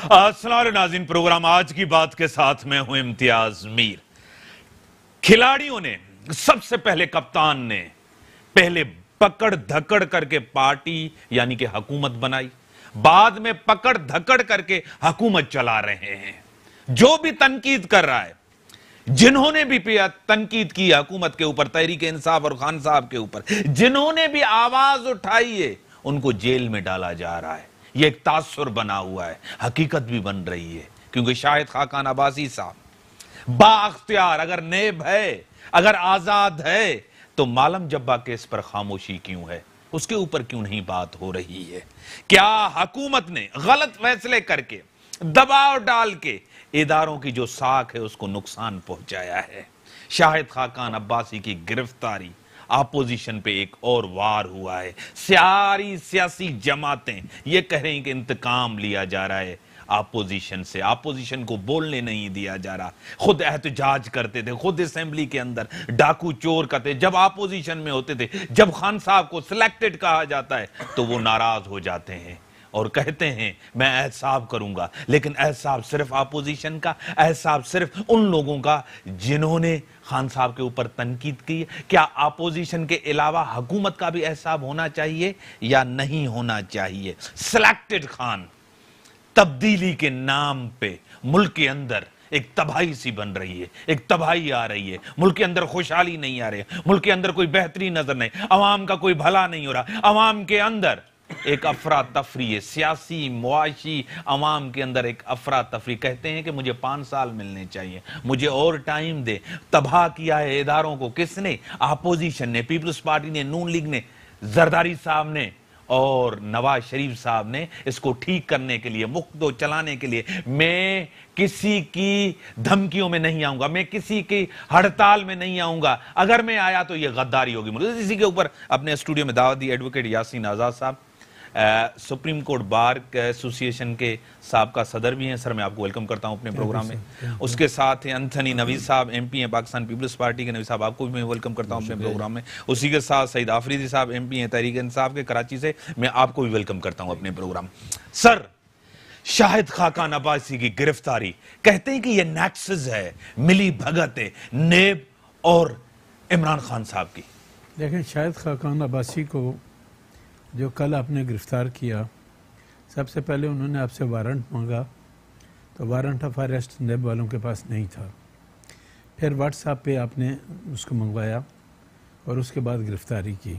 السلام علیکم ناظرین، پروگرام آج کی بات کے ساتھ میں ہوں امتیاز میر۔ کھلاڑیوں نے سب سے پہلے کپتان نے پہلے پکڑ دھکڑ کر کے پارٹی یعنی کہ حکومت بنائی، بعد میں پکڑ دھکڑ کر کے حکومت چلا رہے ہیں۔ جو بھی تنقید کر رہا ہے، جنہوں نے بھی تنقید کی حکومت کے اوپر، تحریک انصاف اور خان صاحب کے اوپر، جنہوں نے بھی آواز اٹھائی ہے، ان کو جیل میں ڈالا جا رہا ہے۔ یہ ایک تاثر بنا ہوا ہے، حقیقت بھی بن رہی ہے، کیونکہ شاہد خاقان عباسی صاحب با اختیار اگر نیب ہے، اگر آزاد ہے، تو مالم جبہ کیس پر خاموشی کیوں ہے؟ اس کے اوپر کیوں نہیں بات ہو رہی ہے؟ کیا حکومت نے غلط فیصلے کر کے، دباؤ ڈال کے اداروں کی جو ساکھ ہے اس کو نقصان پہنچایا ہے؟ شاہد خاقان عباسی کی گرفتاری، اپوزیشن پہ ایک اور وار ہوا ہے۔ ساری سیاسی جماعتیں یہ کہہ رہی ہیں کہ انتقام لیا جا رہا ہے اپوزیشن سے، اپوزیشن کو بولنے نہیں دیا جا رہا۔ خود احتجاج کرتے تھے، خود اسمبلی کے اندر ڈاکو چور کرتے، جب اپوزیشن میں ہوتے تھے، جب خان صاحب کو سلیکٹڈ کہا جاتا ہے تو وہ ناراض ہو جاتے ہیں اور کہتے ہیں میں احتساب کروں گا، لیکن احتساب صرف اپوزیشن کا، احتساب صرف ان لوگوں کا جنہوں نے خان صاحب کے اوپر تنقید کی۔ کیا اپوزیشن کے علاوہ حکومت کا بھی احتساب ہونا چاہیے یا نہیں ہونا چاہیے؟ سلیکٹڈ خان تبدیلی کے نام پہ ملک کے اندر ایک تباہی سی بن رہی ہے، ایک تباہی آ رہی ہے، ملک کے اندر خوشحالی نہیں آ رہی ہے، ملک کے اندر کوئی بہتری نظر نہیں، عوام کا کوئی بھلا نہیں ہو رہا، عوام کے اندر ایک افراتفری ہے، سیاسی معاشی عوام کے اندر ایک افراتفری۔ کہتے ہیں کہ مجھے 5 سال ملنے چاہیے، مجھے اور ٹائم دے۔ تباہ کیا ہے اداروں کو کس نے؟ اپوزیشن نے، پیپلز پارٹی نے، نون لیگ نے، زرداری صاحب نے اور نواز شریف صاحب نے۔ اس کو ٹھیک کرنے کے لیے، مفت و چلانے کے لیے میں کسی کی دھمکیوں میں نہیں آؤں گا، میں کسی کی ہڑتال میں نہیں آؤں گا، اگر میں آیا تو یہ غداری ہوگی۔ اسی کے اوپر اپنے اسٹوڈیو میں دعوت دی ایڈوکیٹ یاسین آزاد صاحب، سپریم کورٹ بار ایسوسییشن کے سابقہ صدر بھی ہیں۔ سر میں آپ کو ویلکم کرتا ہوں اپنے پروگرام میں۔ اس کے ساتھ ہیں انتھنی نوید صاحب، ایم پی ہیں پاکستان پیپلز پارٹی کے۔ نوید صاحب آپ کو بھی میں ویلکم کرتا ہوں اپنے پروگرام میں۔ اسی کے ساتھ سعید آفریدی صاحب، ایم پی ہیں تحریک انصاف کے کراچی سے، میں آپ کو بھی ویلکم کرتا ہوں اپنے پروگرام۔ سر، شاہد خاقان عباسی کی گرفتاری، کہتے ہیں کہ یہ نیکسس ہے، ملی بھگت ہے نیب اور عمران خان صاحب کی۔ دیکھیں، شاہد خاقان عباسی کو جو کل آپ نے گرفتار کیا، سب سے پہلے انہوں نے آپ سے وارنٹ مانگا، تو وارنٹ آف اریسٹ نیب والوں کے پاس نہیں تھا۔ پھر واٹس ایپ پہ آپ نے اس کو منگوایا اور اس کے بعد گرفتاری کی۔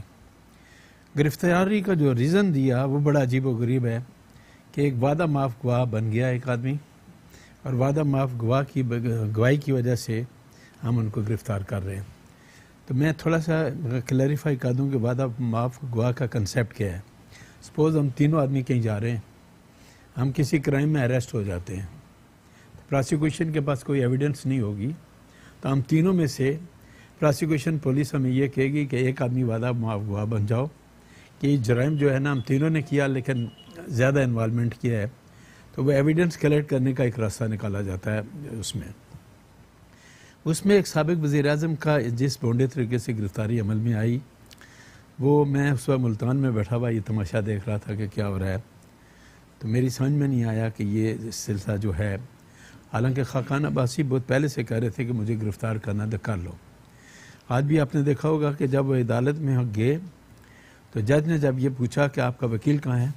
گرفتاری کا جو ریزن دیا وہ بڑا عجیب و غریب ہے کہ ایک وعدہ معاف گواہ بن گیا ایک آدمی، اور وعدہ معاف گواہی کی وجہ سے ہم ان کو گرفتار کر رہے ہیں۔ تو میں تھوڑا سا کلیریفائی کر دوں کہ وعدہ معاف گواہ کا کنسیپٹ کیا ہے۔ سپوز ہم تینوں آدمی کہیں جا رہے ہیں، ہم کسی کرائم میں اریسٹ ہو جاتے ہیں، پراسیکیوشن کے پاس کوئی ایویڈنس نہیں ہوگی، تو ہم تینوں میں سے پراسیکیوشن پولیس ہمیں یہ کہے گی کہ ایک آدمی وعدہ معاف گواہ بن جاؤ کہ یہ جرائم جو ہے نا ہم تینوں نے کیا لیکن زیادہ انوالومنٹ کیا ہے، تو وہ ایویڈنس کلیکٹ کرنے کا ایک راستہ نکالا جاتا ہے۔ اس میں ایک سابق وزیر اعظم کا جس بونڈے طریقے سے گرفتاری عمل میں آئی، وہ میں اس وقت ملتان میں بیٹھا ہوا یہ تماشا دیکھ رہا تھا کہ کیا ہو رہا ہے، تو میری سمجھ میں نہیں آیا کہ یہ سلسلہ جو ہے، حالانکہ خاقان عباسی بہت پہلے سے کہہ رہے تھے کہ مجھے گرفتار کرنا تو کر لو۔ آج بھی آپ نے دیکھا ہوگا کہ جب وہ عدالت میں گئے تو جج نے جب یہ پوچھا کہ آپ کا وکیل کہاں ہے،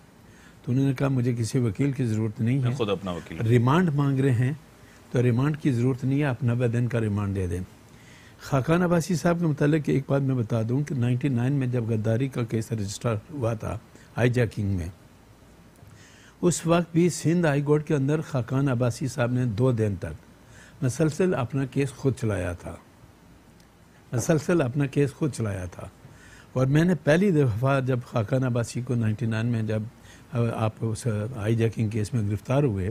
تو انہوں نے کہا مجھے کسی وکیل کی ضرورت نہیں ہے، خود اپنا وکیل، ریمانڈ مانگ رہے ہیں تو ریمانڈ کی ضرورت نہیں ہے، آپ 90 دن کا ریمانڈ دے دیں۔ خاقان عباسی صاحب کے متعلق ایک بات میں بتا دوں کہ 99 میں جب غداری کا کیس رجسٹر ہوا تھا ہائی جیکنگ میں، اس وقت بھی سندھ ہائی کورٹ کے اندر خاقان عباسی صاحب نے 2 دن تک مسلسل اپنا کیس خود چلایا تھا، اور میں نے پہلی دفعہ جب خاقان عباسی کو 99 میں جب آپ اس ہائی جیکنگ کیس میں گرفتار ہوئے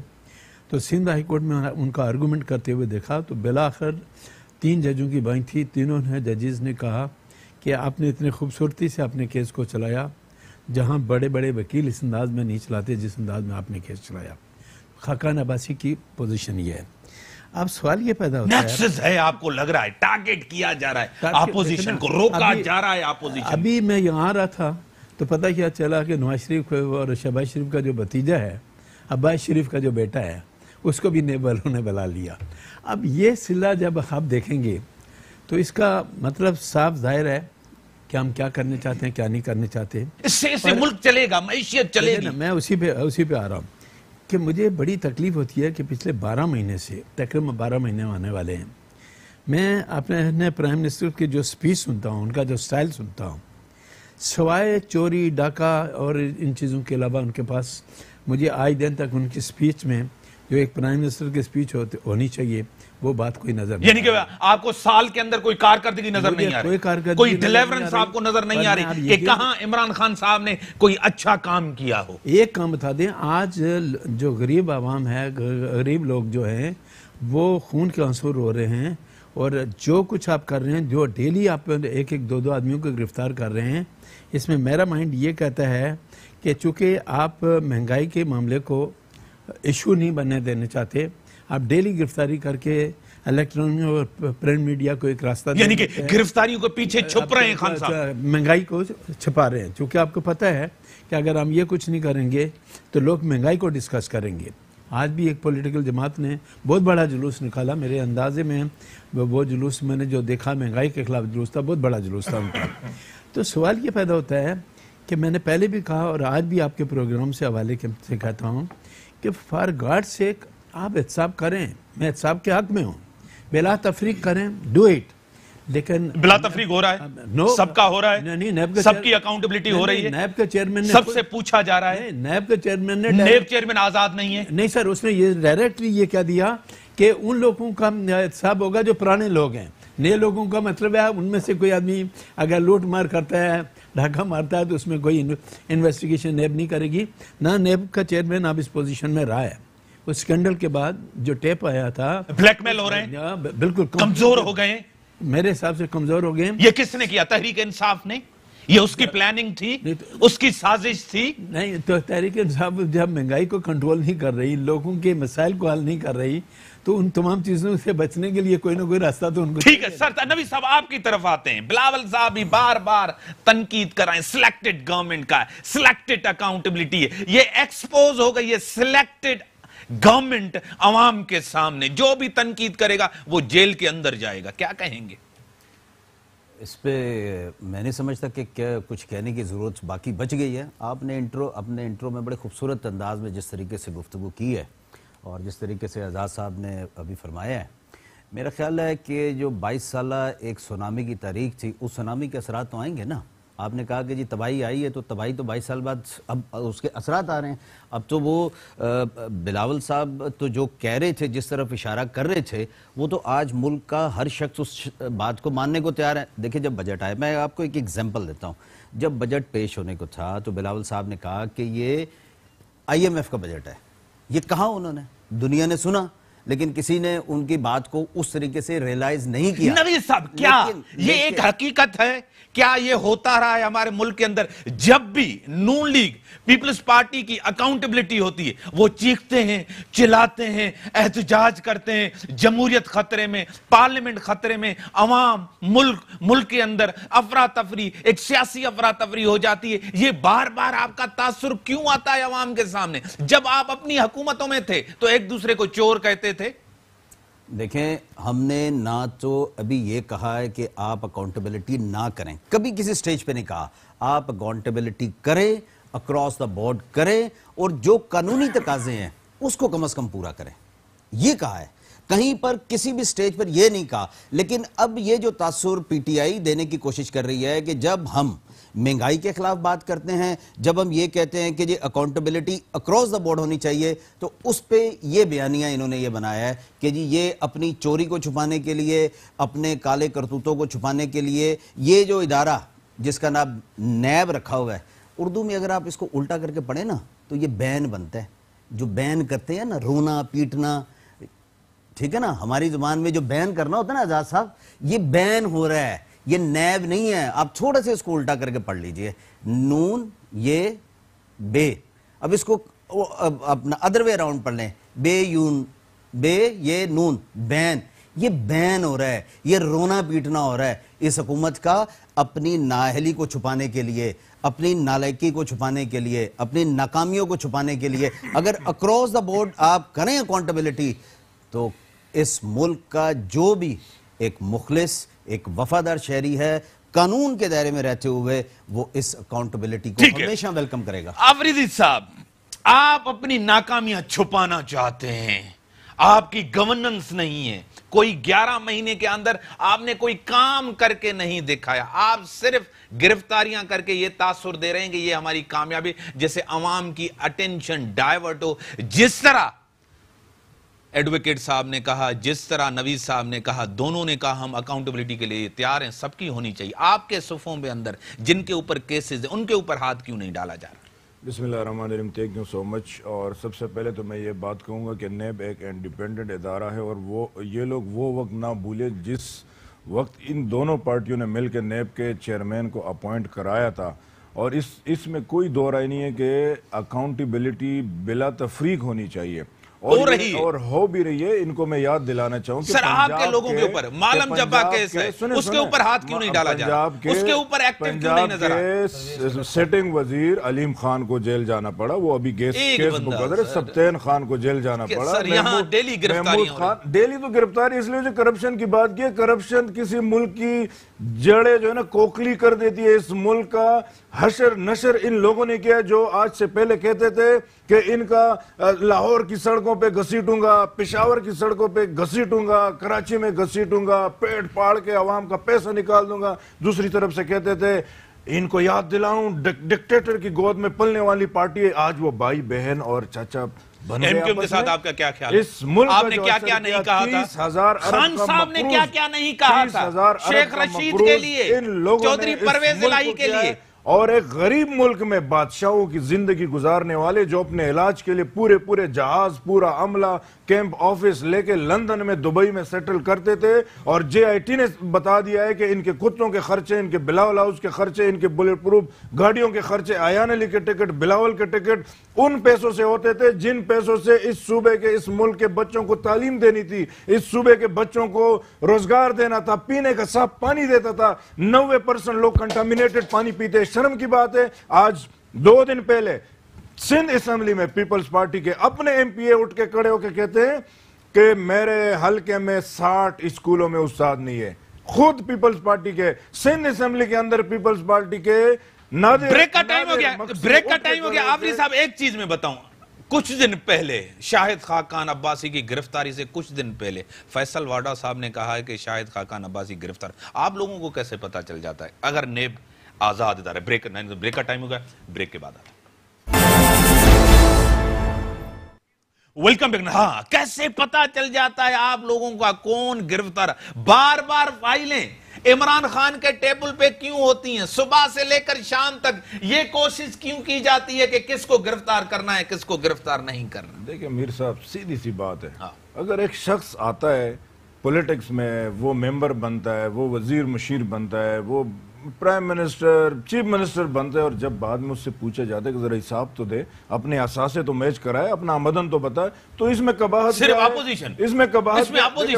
تو سندھ ہائی کورٹ میں ان کا آرگومنٹ کرتے ہوئے دیکھا، تو بالآخر 3 ججوں کی بینچ تھی، تینوں نے ججز نے کہا کہ آپ نے اتنے خوبصورتی سے اپنے کیس کو چلایا جہاں بڑے بڑے وکیل اس انداز میں نہیں چلاتے جس انداز میں آپ نے کیس چلایا۔ خاقان عباسی کی پوزیشن یہ ہے۔ اب سوال یہ پیدا ہوتا ہے، نیکسس ہے، آپ کو لگ رہا ہے ٹارگٹ کیا جا رہا ہے، اپوزیشن کو روکا جا رہا ہے، اپوزیشن۔ ابھی میں یہاں آ رہا تھا تو پتہ کیا چلا کہ نواز شریف اور شہباز شریف کا جو بھتیجا ہے عباس شریف کا جو بیٹا ہے اس کو بھی نیب والوں نے بلا لیا. اب یہ سلسلہ جب آپ دیکھیں گے تو اس کا مطلب صاف ظاہر ہے کہ ہم کیا کرنے چاہتے ہیں کیا نہیں کرنے چاہتے. اس سے ملک چلے گا, معیشت چلے گی. میں اسی پہ آ رہا ہوں کہ مجھے بڑی تکلیف ہوتی ہے کہ پچھلے 12 مہینے سے تقریباً 12 مہینے آنے والے ہیں, میں اپنے پرائم منسٹر کی جو سپیچ سنتا ہوں, ان کا جو سٹائل سنتا ہوں, سوائے چوری ڈاکہ اور ان چیزوں کے علاوہ ان کے پاس مجھے آج دن تک ان کی سپیچ میں جو ایک پرائم منسٹر کی سپیچ ہونی چاہیے وہ بات کوئی نظر نہیں. یعنی کہ آپ کو سال کے اندر کوئی کارکردگی نظر نہیں آ رہی, کوئی ڈیلیورنس آپ کو نظر نہیں آ رہی کہ کہاں عمران خان صاحب نے کوئی اچھا کام کیا ہو. ایک کام بتا دیں, آج جو غریب عوام ہے, غریب لوگ جو ہیں وہ خون کے آنسو رو رہے ہیں, اور جو کچھ آپ کر رہے ہیں, جو ڈیلی آپ ایک دو آدمیوں کو گرفتار کر رہے ہیں, اس میں میرا مائنڈ یہ کہتا ہے کہ چونکہ آپ مہنگائی کے معاملے کو ایشو نہیں بننے دینے چاہتے, آپ ڈیلی گرفتاری کر کے الیکٹرانک اور پرنٹ میڈیا کو ایک راستہ یعنی کہ گرفتاریوں کے پیچھے چھپ رہے ہیں خان صاحب, مہنگائی کو چھپا رہے ہیں. چونکہ آپ کو پتہ ہے کہ اگر ہم یہ کچھ نہیں کریں گے تو لوگ مہنگائی کو ڈسکس کریں گے. آج بھی ایک پولیٹیکل جماعت نے بہت بڑا جلوس نکالا, میرے اندازے میں وہ جلوس میں نے جو دیکھا مہنگائی کے خلاف جلوس تھا, بہت بڑا جلوس تھا ان کا. تو سوال یہ پیدا ہوتا ہے کہ میں نے پہلے بھی کہا اور آج بھی آپ کے پروگرام سے حوالے سے کہتا ہوں کہ فار گاڈ سیک آپ احتساب کریں, میں احتساب کے حق میں ہوں, بلا تفریق کریں, ڈو اٹ. لیکن بلا تفریق ہو رہا ہے, سب کا ہو رہا ہے, سب کی اکاؤنٹیبلٹی ہو رہی ہے, نیب کا چیئرمین سب سے پوچھا جا رہا ہے. نیب کا چیئرمین نے نیب چیئرمین آزاد نہیں ہے. نہیں سر, اس نے یہ ڈائریکٹلی یہ کہہ دیا کہ ان لوگوں کا احتساب ہوگا جو پرانے لوگ ہیں. نئے لوگوں کا مطلب ہے ان میں سے کوئی آدمی اگر لوٹ مار کرتا ہے, ڈھاکہ مارتا ہے, تو اس میں کوئی انویسٹیگیشن نیب نہیں کرے گی. نہ نیب کا چیئرمین اب اس پوزیشن میں رہا ہے. اس سکینڈل کے بعد جو ٹیپ آیا تھا, بلیک میل ہو رہے ہیں, بالکل کمزور ہو گئے ہیں, میرے حساب سے کمزور ہو گئے ہیں. یہ کس نے کیا؟ تحریک انصاف نے. یہ اس کی پلاننگ تھی, اس کی سازش تھی. نہیں تو تحریک انصاف جب مہنگائی کو کنٹرول نہیں کر رہی, لوگوں کے مسائل کو حل نہیں کر رہی, تو ان تمام چیزوں سے بچنے کے لیے کوئی نہ کوئی راستہ تو ان کو. ٹھیک ہے سر, نبی صاحب آپ کی طرف آتے ہیں. بلاول صاحب بھی بار بار تنقید کرائیں, سلیکٹڈ گورنمنٹ کا ہے, سلیکٹڈ اکاؤنٹیبلٹی ہے. یہ ایکسپوز ہو گئی, یہ سلیکٹڈ گورنمنٹ عوام کے سامنے. جو بھی تنقید کرے گا وہ جیل کے اندر جائے گا. کیا کہیں گے اس پہ؟ میں نہیں سمجھتا کہ کیا کچھ کہنے کی ضرورت باقی بچ گئی ہے. آپ نے اپنے انٹرو میں بڑے خوبصورت انداز میں جس طریقے سے گفتگو کی ہے اور جس طریقے سے اعزاز صاحب نے ابھی فرمایا ہے, میرا خیال ہے کہ جو 22 سالہ ایک سونامی کی تاریخ تھی, اس سونامی کے اثرات تو آئیں گے نا. آپ نے کہا کہ جی تباہی آئی ہے, تو تباہی تو 22 سال بعد اب اس کے اثرات آ رہے ہیں. اب تو وہ بلاول صاحب تو جو کہہ رہے تھے, جس طرف اشارہ کر رہے تھے, وہ تو آج ملک کا ہر شخص اس بات کو ماننے کو تیار ہے. دیکھیں جب بجٹ آئے, میں آپ کو ایک ایگزامپل دیتا ہوں. جب بجٹ پیش ہونے کو تھا تو بلاول صاحب نے کہا کہ یہ IMF کا بجٹ ہے. یہ کہا انہوں نے, دنیا نے سنا, لیکن کسی نے ان کی بات کو اس طریقے سے ریلائز نہیں کیا. نبی صاحب کیا یہ ایک حقیقت ہے؟ کیا یہ ہوتا رہا ہے ہمارے ملک کے اندر؟ جب بھی نون لیگ پیپلز پارٹی کی اکاؤنٹیبلٹی ہوتی ہے, وہ چیختے ہیں, چلاتے ہیں, احتجاج کرتے ہیں, جمہوریت خطرے میں, پارلیمنٹ خطرے میں, عوام ملک کے اندر افراتفری, ایک سیاسی افراتفری ہو جاتی ہے. یہ بار بار آپ کا تاثر کیوں آتا ہے عوام کے سامنے؟ جب آپ اپنی حکومتوں میں تھے تو ایک دوسرے کو چور کہتے تھے. دیکھیں, ہم نے نہ تو ابھی یہ کہا ہے کہ آپ اکاؤنٹیبلٹی نہ کریں, کبھی کسی سٹیج پہ نہیں کہا. آپ اکاؤنٹیبلٹی کریں, اکراس دا بورڈ کریں, اور جو قانونی تقاضے ہیں اس کو کم از کم پورا کریں, یہ کہا ہے. کہیں پر کسی بھی سٹیج پر یہ نہیں کہا. لیکن اب یہ جو تاثر PTI دینے کی کوشش کر رہی ہے کہ جب ہم مہنگائی کے خلاف بات کرتے ہیں, جب ہم یہ کہتے ہیں کہ یہ اکاؤنٹیبلٹی اکراس دا بورڈ ہونی چاہیے, تو اس پہ یہ بیانیہ انہوں نے یہ بنایا ہے کہ جی یہ اپنی چوری کو چھپانے کے لیے, اپنے کالے کرتوتوں کو چھپانے کے لیے, یہ جو ادارہ جس کا نام نیب رکھا ہوا ہے, اردو میں اگر آپ اس کو الٹا کر کے پڑھیں نا تو یہ بین بنتا ہے. جو بین کرتے ہیں نا, رونا پیٹنا, ٹھیک ہے نا, ہماری زبان میں جو بین کرنا ہوتا ہے نا اعزاز صاحب, یہ بین ہو رہا ہے, یہ نیب نہیں ہے. آپ تھوڑا سے اس کو الٹا کر کے پڑھ لیجئے, نون یہ بے. اب اس کو اپنا ادر وے اراؤنڈ پڑھ لیں, بے یون, بے یہ نون, بین. یہ بین ہو رہا ہے, یہ رونا پیٹنا ہو رہا ہے اس حکومت کا اپنی نااہلی کو چھپانے کے لیے, اپنی نالائکی کو چھپانے کے لیے, اپنی ناکامیوں کو چھپانے کے لیے. اگر اکراس دا بورڈ آپ کریں اکاؤنٹیبلٹی تو اس ملک کا جو بھی ایک مخلص, ایک وفادار شہری ہے قانون کے دائرے میں رہتے ہوئے, وہ اس اکاؤنٹیبلٹی کو ہمیشہ ویلکم کرے گا. آفریدی صاحب, آپ اپنی ناکامیاں چھپانا چاہتے ہیں, آپ کی گورننس نہیں ہے, کوئی 11 مہینے کے اندر آپ نے کوئی کام کر کے نہیں دکھایا, آپ صرف گرفتاریاں کر کے یہ تاثر دے رہے ہیں کہ یہ ہماری کامیابی, جیسے عوام کی اٹینشن ڈائیورٹ ہو. جس طرح ایڈوکیٹ صاحب نے کہا, جس طرح نوید صاحب نے کہا, دونوں نے کہا ہم اکاؤنٹیبلٹی کے لیے تیار ہیں, سب کی ہونی چاہیے. آپ کے صفوں کے اندر جن کے اوپر کیسز ہیں ان کے اوپر ہاتھ کیوں نہیں ڈالا جا رہا؟ بسم اللہ الرحمن الرحیم. تھینک یو سو مچ. اور سب سے پہلے تو میں یہ بات کہوں گا کہ نیب ایک انڈیپینڈنٹ ادارہ ہے, اور یہ لوگ وہ وقت نہ بھولے جس وقت ان دونوں پارٹیوں نے مل کے نیب کے چیئرمین کو اپوائنٹ کرایا تھا. اور اس میں کوئی دو رائے نہیں ہے کہ اکاؤنٹیبلٹی بلا تفریق ہونی چاہیے, اور ہو بھی رہی ہے. ان کو میں یاد دلانا چاہوں کہ سر آپ کے لوگوں کے اوپر معلم جبا کیس ہے, اس کے اوپر ہاتھ کیوں نہیں ڈالا جا رہا, اس کے اوپر ایکٹیو کیوں نہیں نظر آیا؟ پنجاب کے سیٹنگ وزیر علیم خان کو جیل جانا پڑا, وہ ابھی کیس مقدر ہے. سبطین خان کو جیل جانا پڑا. سر یہاں ڈیلی گرفتاری ہو رہی, ڈیلی تو گرفتاری اس لیے جو کرپشن کی بات کی ہے. کرپشن کسی ملک کی جڑے جو ہے نا کوکلی کر دیتی ہے. اس ملک کا حشر نشر ان لوگوں نے کیا جو آج سے پہلے کہتے تھے کہ ان کا لاہور کی سڑکوں پہ گھسیٹوں گا, پشاور کی سڑکوں پہ گھسیٹوں گا, کراچی میں گھسیٹوں گا, پیٹ پاڑ کے عوام کا پیسہ نکال دوں گا. دوسری طرف سے کہتے تھے ان کو یاد دلاؤں ڈکٹیٹر کی گود میں پلنے والی پارٹی ہے. آج وہ بھائی بہن اور چاچا بن گئے. ایم کیو کے ساتھ آپ کا کیا خیال ہے؟ اس ملک آپ نے کیا کیا نہیں کہا تھا؟ خان صاحب نے کیا کیا نہیں کہا تھا شیخ رشید کے لیے, چودھری پرویز الہی کے لیے, اور ایک غریب ملک میں بادشاہوں کی زندگی گزارنے والے جو اپنے علاج کے لیے پورے جہاز, پورا عملہ, کیمپ آفس لے کے لندن میں, دبئی میں سیٹل کرتے تھے. اور جے آئی ٹی نے بتا دیا ہے کہ ان کے کتوں کے خرچے, ان کے بلاول ہاؤس کے خرچے, ان کے بلیٹ پروف گاڑیوں کے خرچے, آیان علی کے ٹکٹ, بلاول کے ٹکٹ ان پیسوں سے ہوتے تھے جن پیسوں سے اس صوبے کے, اس ملک کے بچوں کو تعلیم دینی تھی, اس صوبے کے بچوں کو روزگار دینا تھا, پینے کا صاف پانی دیتا تھا. 90% لوگ کنٹامینیٹڈ پانی پیتے. شرم کی بات ہے, آج 2 دن پہلے سندھ اسمبلی میں پیپلز پارٹی کے اپنے ایم پی اے اٹھ کے کھڑے ہو کے کہتے ہیں کہ میرے حلقے میں 60 اسکولوں میں استاد نہیں ہے. خود پیپلز پارٹی کے سندھ اسمبلی کے اندر پیپلز پارٹی کے بریک کا ٹائم ہو گیا. آفریدی صاحب ایک چیز میں بتاؤں, کچھ دن پہلے شاہد خاقان عباسی کی گرفتاری سے کچھ دن پہلے فیصل واڈا صاحب نے کہا ہے کہ شاہد خاقان عباسی گرفتار. آپ لوگوں کو کیسے پتا چل جاتا ہے اگر نیب آزاد ادارہ؟ بریک کا ٹائم ہو گیا, بریک کے بعد آتا ہے. Welcome back. ہاں, کیسے پتا چل جاتا ہے آپ لوگوں کا کون گرفتار؟ بار بار فائلیں عمران خان کے ٹیبل پہ کیوں ہوتی ہیں؟ صبح سے لے کر شام تک یہ کوشش کیوں کی جاتی ہے کہ کس کو گرفتار کرنا ہے, کس کو گرفتار نہیں کرنا؟ دیکھیں میر صاحب, سیدھی سی بات ہے, اگر ایک شخص آتا ہے پولیٹکس میں, وہ ممبر بنتا ہے, وہ وزیر مشیر بنتا ہے, وہ پرائم منسٹر, چیف منسٹر بنتا ہے, اور جب بعد میں اس سے پوچھا جاتا ہے کہ ذرا حساب تو دے, اپنے اثاثے تو میچ کرائے, اپنا آمدن تو بتائے, تو اس میں قباحت صرف اپوزیشن, اس میں قباحت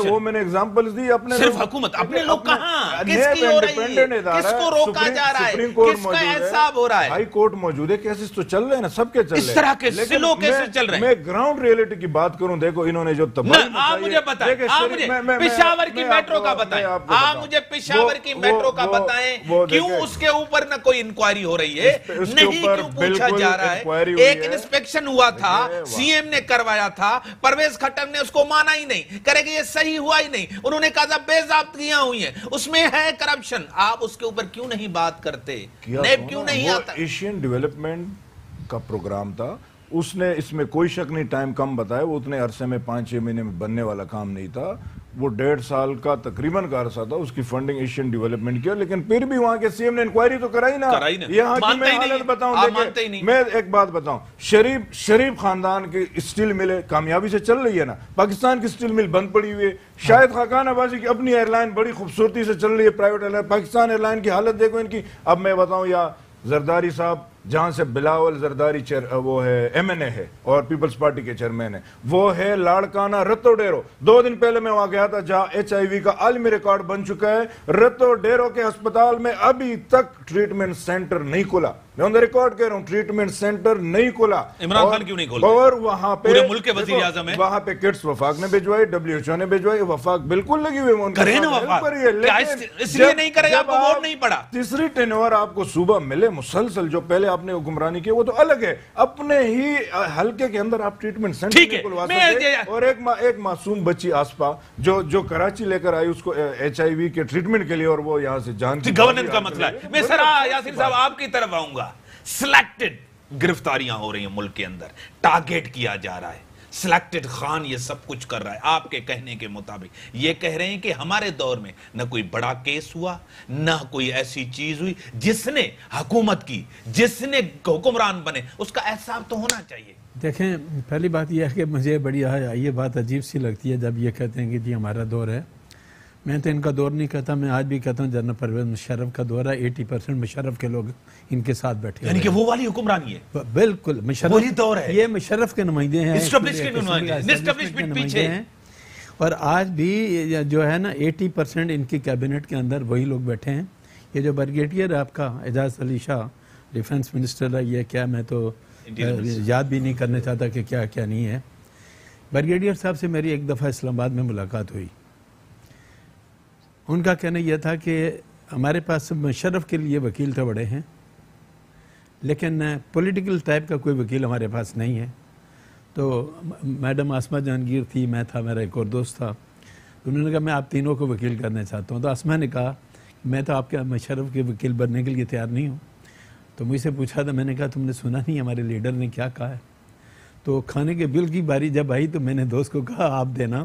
وہ میں نے ایگزامپلز دی. اپنے صرف حکومت, اپنے لوگ کہاں, کس کی ہو رہی ہے, کس کو روکا جا رہا ہے, کس کا احتساب ہو رہا ہے؟ ہائی کورٹ موجود ہے, کیسز تو چل رہے ہیں نا, سب کے چل رہے ہیں. اس طرح کے سلو کیسز چل رہے ہیں. میں گراؤنڈ ریئلٹی کی بات کروں, دیکھو انہوں نے جو تباہی مچائی ہے. آپ مجھے بتائیں, آپ مجھے پشاور کی میٹرو کا بتائیں, آپ مجھے پشاور کی میٹرو کا بتائیں, کیوں اس کے اوپر نہ کوئی انکوائری ہو رہی ہے؟ نہیں کیوں پوچھا جا رہا ہے؟ ایک انسپیکشن ہوا تھا, سی ایم نے کروایا تھا, پرویز کھٹر نے اس کو مانا ہی نہیں, کرے کہ یہ صحیح ہوا ہی نہیں, انہوں نے کہا بے ضابطگیاں ہوئی ہیں, اس میں ہے کرپشن. آپ اس کے اوپر کیوں نہیں بات کرتے؟ نیب کیوں نہیں آتا؟ ایشین ڈیولپمنٹ کا پروگرام تھا, اس نے اس میں کوئی شک نہیں ٹائم کم بتایا, وہ اتنے عرصے میں 5-6 مہینے میں بننے والا کام نہیں تھا, وہ 1.5 سال کا تقریباً کا عرصہ تھا, اس کی فنڈنگ ایشین ڈیولپمنٹ کیا, لیکن پھر بھی وہاں کے سی ایم نے انکوائری تو کرائی نا. یہاں کی میں حالت بتاؤں, میں ایک بات بتاؤں, شریف خاندان کی اسٹیل ملیں کامیابی سے چل رہی ہے نا, پاکستان کی اسٹیل مل بند پڑی ہوئی ہے. شاہد خاقان عباسی کی اپنی ایئر لائن بڑی خوبصورتی سے چل رہی ہے, private airline. Pakistan airline کی حالت دیکھو ان کی. اب میں بتاؤں, یا زرداری صاحب جہاں سے بلاول زرداری وہ ہے MNA ہے اور پیپلز پارٹی کے چیئرمین ہے، وہ ہے لاڑکانہ رتو ڈیرو. 2 دن پہلے میں وہاں گیا تھا جہاں HIV کا عالمی ریکارڈ بن چکا ہے. رتو ڈیرو کے ہسپتال میں ابھی تک ٹریٹمنٹ سینٹر نہیں کھلا. میں ان ریکارڈ کہہ رہا ہوں، ٹریٹمنٹ سینٹر نہیں کھلا. عمران خان کیوں نہیں کھولا؟ اور وہاں پہ پورے ملک کے وزیر اعظم ہیں، وہاں پہ کٹس وفاق نے بھجوائی، WHO نے بھجوائی. وفاق بالکل لگی ہوئی کرے نا وفاق، کیا اس لیے نہیں کرے آپ کو ووٹ نہیں پڑا؟ تیسری ٹینور آپ کو صوبہ ملے مسلسل، جو پہلے آپ نے حکمرانی کی وہ تو الگ ہے. اپنے ہی حلقے کے اندر آپ ٹریٹمنٹ سینٹر نہیں کھلوا سکتے. اور ایک معصوم بچی آسپا جو کراچی لے کر آئی اس کو HIV کے ٹریٹمنٹ کے لیے، اور وہ یہاں سے جان کی گورننس کا مسئلہ ہے. میں سر یاسر صاحب آپ کی طرف آؤں گا. سلیکٹڈ گرفتاریاں ہو رہی ہیں ملک کے اندر، ٹارگیٹ کیا جا رہا ہے. سلیکٹڈ خان یہ سب کچھ کر رہا ہے. آپ کے کہنے کے مطابق یہ کہہ رہے ہیں کہ ہمارے دور میں نہ کوئی بڑا کیس ہوا، نہ کوئی ایسی چیز ہوئی جس نے حکومت کی، جس نے حکمران بنے، اس کا احساس تو ہونا چاہیے. دیکھیں، پہلی بات یہ ہے کہ مجھے بڑی یہ بات عجیب سی لگتی ہے جب یہ کہتے ہیں کہ جی ہمارا دور ہے. میں تو ان کا دور نہیں کہتا، میں آج بھی کہتا ہوں جنرل پرویز مشرف کا دور ہے. 80% مشرف کے لوگ ان کے ساتھ بیٹھے یعنی کہ وہ والی حکمرانی ہے. بالکل مشرف وہی دور ہے. یہ مشرف کے نمائندے ہیں، اسٹیبلشمنٹ پیچھے ہیں. اور آج بھی جو ہے نا 80% ان کی کیبنٹ کے اندر وہی لوگ بیٹھے ہیں. یہ جو بریگیڈیئر آپ کا اعجاز علی شاہ ڈیفنس منسٹر ہے، یہ کیا میں تو یاد بھی نہیں کرنا چاہتا کہ کیا کیا نہیں ہے. بریگیڈیئر صاحب سے میری ایک دفعہ اسلام آباد میں ملاقات ہوئی. ان کا کہنا یہ تھا کہ ہمارے پاس مشرف کے لیے وکیل تو بڑے ہیں، لیکن پولیٹیکل ٹائپ کا کوئی وکیل ہمارے پاس نہیں ہے. تو میڈم آسما جہانگیر تھی، میں تھا، میرا ایک اور دوست تھا. انہوں نے کہا میں آپ تینوں کو وکیل کرنا چاہتا ہوں. تو آسما نے کہا میں تو آپ کے مشرف کے وکیل بننے کے لیے تیار نہیں ہوں. تو مجھ سے پوچھا تھا، میں نے کہا تم نے سنا نہیں ہمارے لیڈر نے کیا کہا ہے؟ تو کھانے کے بل کی باری جب آئی تو میں نے دوست کو کہا آپ دینا،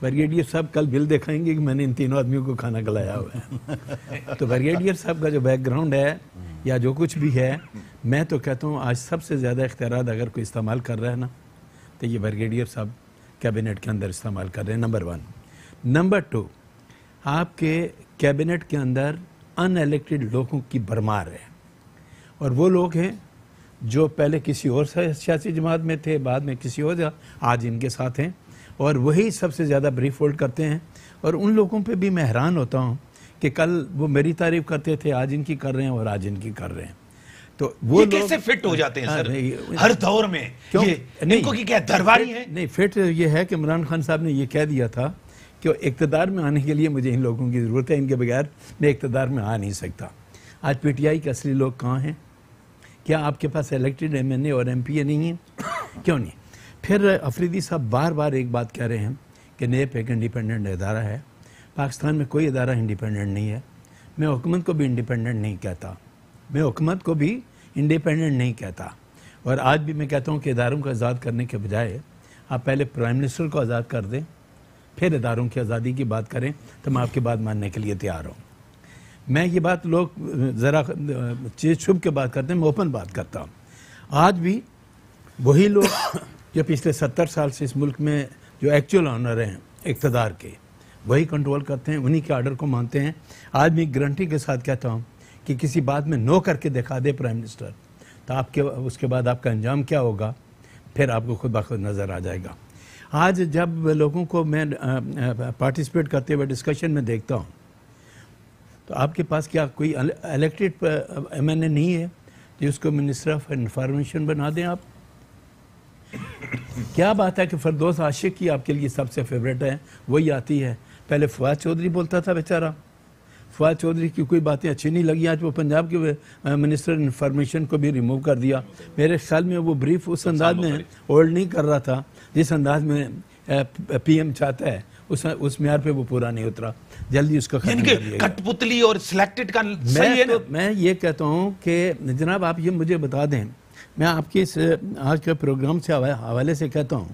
بریگیڈیئر صاحب کل بل دکھائیں گے کہ میں نے ان تینوں آدمیوں کو کھانا کھلایا ہوا ہے. تو بریگیڈیئر صاحب کا جو بیک گراؤنڈ ہے یا جو کچھ بھی ہے، میں تو کہتا ہوں آج سب سے زیادہ اختیارات اگر کوئی استعمال کر رہا ہے نا تو یہ بریگیڈیئر صاحب کیبنٹ کے اندر استعمال کر رہے ہیں. نمبر 1. نمبر 2، آپ کے کیبنٹ کے اندر ان الیکٹڈ لوگوں کی بھرمار ہے، اور وہ لوگ ہیں جو پہلے کسی اور سیاسی جماعت میں تھے، بعد میں کسی اور، آج ان کے ساتھ ہیں، اور وہی سب سے زیادہ بریف ہولڈ کرتے ہیں. اور ان لوگوں پہ بھی میں حیران ہوتا ہوں کہ کل وہ میری تعریف کرتے تھے، آج ان کی کر رہے ہیں اور آج ان کی کر رہے ہیں. تو وہ یہ کیسے فٹ ہو جاتے ہیں سر ہر دور میں؟ ان کو کیا درباری ہے؟ نہیں، فٹ یہ ہے کہ عمران خان صاحب نے یہ کہہ دیا تھا کہ اقتدار میں آنے کے لیے مجھے ان لوگوں کی ضرورت ہے، ان کے بغیر میں اقتدار میں آ نہیں سکتا. آج PTI کے اصلی لوگ کہاں ہیں؟ کیا آپ کے پاس الیکٹڈ MNA اور MPA نہیں ہیں؟ کیوں نہیں؟ پھر افریدی صاحب بار بار ایک بات کہہ رہے ہیں کہ نیب ایک انڈیپینڈنٹ ادارہ ہے. پاکستان میں کوئی ادارہ انڈیپینڈنٹ نہیں ہے. میں حکومت کو بھی انڈیپینڈنٹ نہیں کہتا، اور آج بھی میں کہتا ہوں کہ اداروں کو آزاد کرنے کے بجائے آپ پہلے پرائم منسٹر کو آزاد کر دیں، پھر اداروں کی آزادی کی بات کریں تو میں آپ کی بات ماننے کے لیے تیار ہوں. میں یہ بات لوگ ذرا چیز چھپ کے بات کرتے ہیں، میں اوپن بات کرتا ہوں. آج بھی وہی لوگ جو پچھلے 70 سال سے اس ملک میں جو ایکچوئل آنر ہیں اقتدار کے، وہی کنٹرول کرتے ہیں، انہی کے آرڈر کو مانتے ہیں. آج میں گارنٹی کے ساتھ کہتا ہوں کہ کسی بات میں نو کر کے دکھا دے پرائم منسٹر، تو اس کے بعد آپ کا انجام کیا ہوگا پھر آپ کو خود بخود نظر آ جائے گا. آج جب لوگوں کو میں پارٹیسپیٹ کرتے ہوئے ڈسکشن میں دیکھتا ہوں تو آپ کے پاس کیا کوئی الیکٹڈ MNA نہیں ہے جس کو منسٹر آف انفارمیشن بنا دیں آپ؟ کیا بات ہے کہ فردوس عاشق کی آپ کے لیے سب سے فیوریٹ ہے، وہی آتی ہے. پہلے فواد چودھری بولتا تھا بیچارہ، فواد چودھری کی کوئی باتیں اچھی نہیں لگی، آج وہ پنجاب کے منسٹر انفارمیشن کو بھی ریموو کر دیا. میرے خیال میں وہ بریف اس انداز میں ہولڈ نہیں کر رہا تھا جس انداز میں PM چاہتا ہے، اس معیار پہ وہ پورا نہیں اترا، جلدی اس کو ختم کر دیا. کٹ پتلی اور سلیکٹڈ کا صحیح ہے نا؟ میں یہ کہتا ہوں کہ جناب آپ یہ مجھے بتا دیں، میں آپ کے اس آج کے پروگرام سے حوالے سے کہتا ہوں،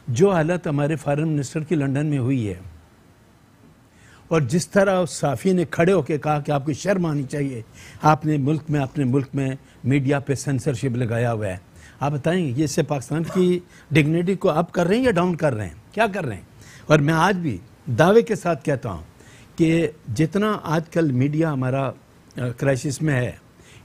جو حالت ہمارے فارن منسٹر کی لنڈن میں ہوئی ہے اور جس طرح اس صحافی نے کھڑے ہو کے کہا کہ آپ کو شرم آنی چاہیے، آپ نے اپنے ملک میں میڈیا پہ سینسرشپ لگایا ہوا ہے، آپ بتائیں یہ اس سے پاکستان کی ڈگنیٹی کو اپ کر رہے ہیں یا ڈاؤن کر رہے ہیں؟ کیا کر رہے ہیں؟ اور میں آج بھی دعوے کے ساتھ کہتا ہوں کہ جتنا آج کل میڈیا ہمارا کرائسس میں ہے،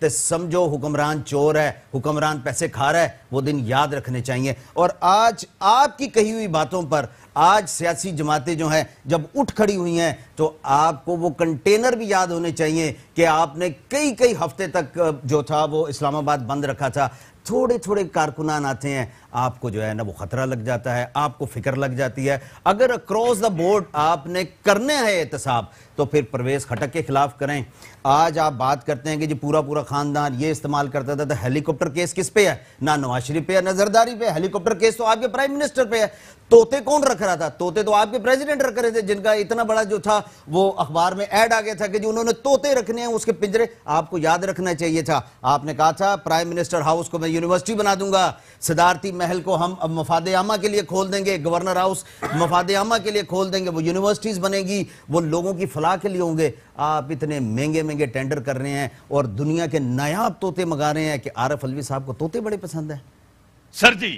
تو سمجھو حکمران چور ہے، حکمران پیسے کھا رہا ہے، وہ دن یاد رکھنے چاہیے۔ اور آج آپ کی کہی ہوئی باتوں پر آج سیاسی جماعتیں جو ہیں جب اٹھ کھڑی ہوئی ہیں تو آپ کو وہ کنٹینر بھی یاد ہونے چاہیے کہ آپ نے کئی ہفتے تک جو تھا وہ اسلام آباد بند رکھا تھا۔ تھوڑے کارکنان آتے ہیں، آپ کو جو ہے نا وہ خطرہ لگ جاتا ہے، آپ کو فکر لگ جاتی ہے۔ اگر اکراس دا بورڈ آپ نے کرنے ہے احتساب تو پھر پرویز خٹک کے خلاف کریں۔ آج آپ بات کرتے ہیں کہ جی پورا خاندان یہ استعمال کرتا تھا، تو ہیلی کاپٹر کیس کس پہ ہے؟ نہ نواز شریف پہ ہے نہ زرداری پہ۔ ہیلی کاپٹر کیس تو آپ کے پرائم منسٹر پہ ہے۔ طوطے کون رکھ رہا تھا؟ طوطے تو آپ کے پریزیڈنٹ رکھ رہے تھے، جن کا اتنا بڑا جو تھا وہ اخبار میں ایڈ آ گیا تھا کہ جی انہوں نے طوطے رکھنے ہیں اس کے پنجرے۔ آپ کو یاد رکھنا چاہیے تھا، آپ نے کہا تھا پرائم منسٹر ہاؤس کو میں یونیورسٹی بنا دوں گا، صدارتی محل کو ہم اب مفاد عامہ کے لیے کھول دیں گے، گورنر ہاؤس مفاد عامہ کے لیے کھول دیں گے، وہ یونیورسٹیز بنے گی، وہ لوگوں کی فلاح کے لیے ہوں گے۔ آپ اتنے مہنگے ٹینڈر کر رہے ہیں اور دنیا کے نایاب طوطے منگا رہے ہیں کہ عارف علوی صاحب کو طوطے بڑے پسند ہیں۔ سر جی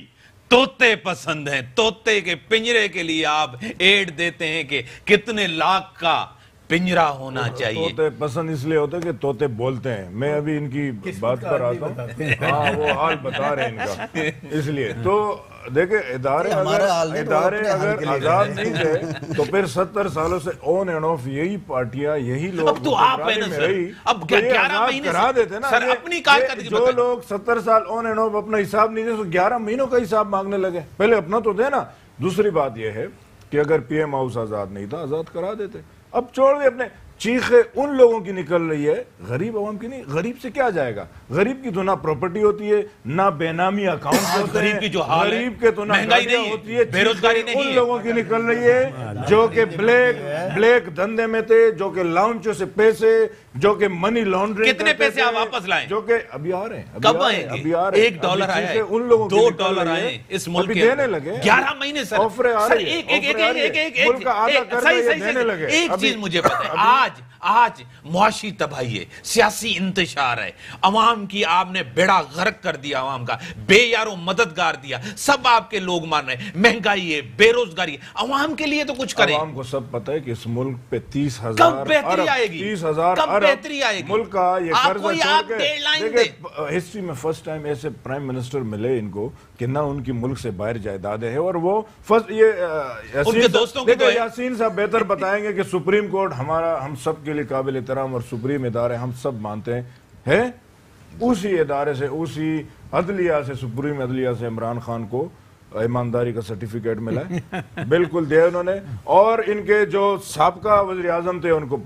طوطے پسند ہیں، طوطے کے پنجرے کے لیے آپ ایڈ دیتے ہیں کہ کتنے لاکھ کا پنجرا ہونا چاہیے۔ طوطے پسند اس لیے ہوتے ہیں کہ طوطے بولتے ہیں۔ میں ابھی ان کی بات پر آتا ہوں، ہاں وہ حال بتا رہے ہیں ان کا، اس لیے تو دیکھیں ادارے اگر آزاد نہیں تھے تو پھر 70 سالوں سے آن اینڈ آف یہی پارٹیاں یہی لوگ اب تو آپ ہیں نا سر، اب 11 مہینے کرا دیتے نا سر اپنی کارکردگی جو لوگ 70 سال آن اینڈ آف اپنا حساب نہیں دے تو 11 مہینوں کا حساب مانگنے لگے۔ پہلے اپنا تو دے نا۔ دوسری بات یہ ہے کہ اگر پی ایم ہاؤس آزاد نہیں تھا آزاد کرا دیتے۔ اب چھوڑ دے اپنے چیخیں ان لوگوں کی نکل رہی ہے، غریب عوام کی نہیں۔ غریب سے کیا جائے گا؟ غریب کی تو نہ پراپرٹی ہوتی ہے نہ بے نامی اکاؤنٹ ہوتے ہیں، غریب کی جو حال ہے، غریب کے تو نہ مہنگائی گاڑیاں نہیں ہے، ہوتی ہے، بے روزگاری چیخیں نہیں ان ہے۔ لوگوں کی نکل رہی ہے جو کہ بلیک دھندے میں تھے، جو کہ لاؤنچوں سے پیسے، جو کہ منی لانڈرنگ کتنے پیسے آپ واپس لائیں؟ جو کہ ابھی آ رہے ہیں، کب آئیں گے؟ $1 آیا ہے، $2 آئے اس ملک کے، دینے لگے 11 مہینے سر۔ سر ایک چیز مجھے پتا ہے، آج معاشی تباہی ہے، سیاسی انتشار ہے، عوام کی آپ نے بیڑا غرق کر دیا، عوام کا بے یارو مددگار دیا، سب آپ کے لوگ مان رہے ہیں، مہنگائی ہے، بے روزگاری ہے، عوام کے لیے تو کچھ کریں۔ عوام کو سب پتہ ہے کہ اس ملک پہ 30,000 کب بہتری آئے گی؟ 30,000 کب ارب بہتری آئے گی؟ ملک کا یہ آپ قرضہ کوئی چھوڑ آپ کے ڈیڈ لائن دیں۔ ہسٹری میں فرسٹ ٹائم ایسے پرائم منسٹر ملے ان کو کہ نہ ان کی ملک سے باہر جائیدادیں ہیں، اور وہ فرسٹ یہ یاسین صاحب بہتر بتائیں گے کہ سپریم کورٹ ہم سب کے لیے قابل احترام اور سپریم ادارے ہم سب مانتے ہیں، اسی ادارے سے، اسی عدلیہ سے، سپریم عدلیہ سے عمران خان کو ایمانداری کا سرٹیفکیٹ ملا ہے، بالکل دیا انہوں نے، اور ان کے جو سابقہ وزیر اعظم تھے ان کو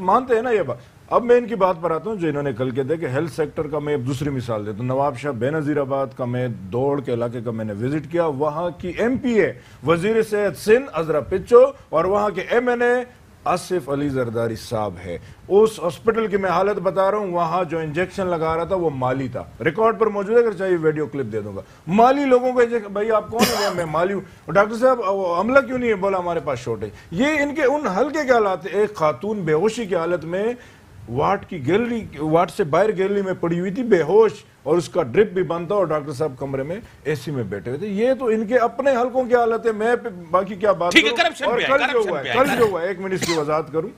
مانتے ہیں نا یہ بات۔ اب میں ان کی بات پر آتا ہوں جو انہوں نے کل کے دے کہ ہیلتھ سیکٹر کا میں دوسری مثال دیتا ہوں۔ نواب شاہ بے نظیر آباد کا میں دوڑ کے علاقے کا میں نے وزٹ کیا، وہاں کی ایم پی اے وزیر صحت سندھ عذرا پچو اور وہاں کے ایم این اے آصف علی زرداری صاحب ہے۔ اس ہاسپٹل کی میں حالت بتا رہا ہوں، وہاں جو انجیکشن لگا رہا تھا وہ مالی تھا، ریکارڈ پر موجود ہے، اگر چاہیے ویڈیو کلپ دے دوں گا۔ مالی لوگوں کو انجیکشن، بھائی آپ کون ہیں؟ میں مالی ہوں۔ ڈاکٹر صاحب عملہ کیوں نہیں ہے؟ بولا ہمارے پاس شارٹیج۔ یہ ان کے ان ہلکے کے حالات، ایک خاتون بے ہوشی کی حالت میں وارڈ سے باہر گیلری میں پڑی ہوئی تھی بے ہوش، اور اس کا ڈرپ بھی بند تھا، اور ڈاکٹر صاحب کمرے میں اے سی میں بیٹھے ہوئے تھے۔ یہ تو ان کے اپنے حلقوں کی حالت ہے، میں باقی کیا بات کروں۔ اور کل جو ہوا ہے 1 منٹ کی وضاحت کروں،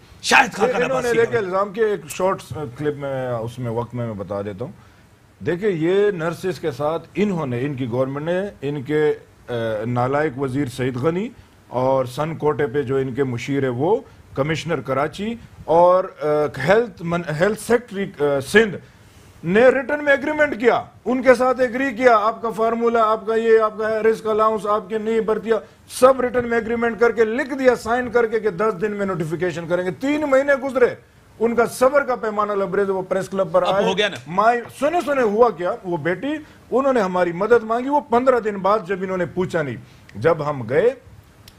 انہوں نے دیکھے الزام کے ایک شارٹ کلپ میں اس میں وقت میں بتا دیتا ہوں۔ دیکھیں یہ نرسز کے ساتھ انہوں نے، ان کی گورنمنٹ نے، ان کے نالائق وزیر سعید غنی اور سن کوٹے پہ جو ان کے مشیر ہے وہ کمشنر کراچی اور ہیلتھ سیکٹری سندھ نے ریٹن میں ایگریمنٹ کیا، ان کے ساتھ ایگری کیا، آپ کا فارمولا، آپ کا یہ، آپ کا رسک الاؤنس آپ کے نہیں برتیا، سب ریٹن میں ایگریمنٹ کر کے لکھ دیا، سائن کر کے کہ 10 دن میں نوٹیفیکیشن کریں گے۔ 3 مہینے گزرے، ان کا صبر کا پیمانہ لبریز، وہ پریس کلب پر آئے، سنے ہوا کیا، وہ بیٹی انہوں نے ہماری مدد مانگی، وہ 15 دن بعد جب انہوں نے پوچھا نہیں، جب ہم گئے،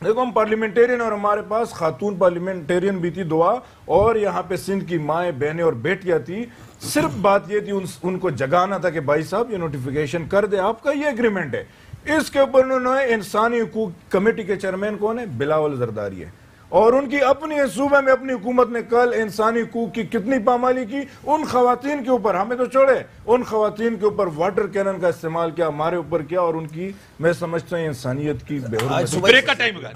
دیکھو ہم پارلیمنٹیرین اور ہمارے پاس خاتون پارلیمنٹیرین بھی تھی دعا، اور یہاں پہ سندھ کی مائیں بہنیں اور بیٹیاں تھی، صرف بات یہ تھی ان کو جگانا تھا کہ بھائی صاحب یہ نوٹیفیکیشن کر دے، آپ کا یہ ایگریمنٹ ہے۔ اس کے اوپر انہوں نے انسانی حقوق کمیٹی کے چیئرمین کون ہے؟ بلاول زرداری ہے، اور ان کی اپنی صوبے میں اپنی حکومت نے کل انسانی حقوق کی کتنی پامالی کی. ان خواتین کے اوپر ہمیں تو چھوڑے, ان خواتین کے اوپر واٹر کینن کا استعمال کیا, ہمارے اوپر کیا, اور ان کی میں سمجھتا ہوں انسانیت کی بے حرمتی. بریک کا ٹائم ہوگا.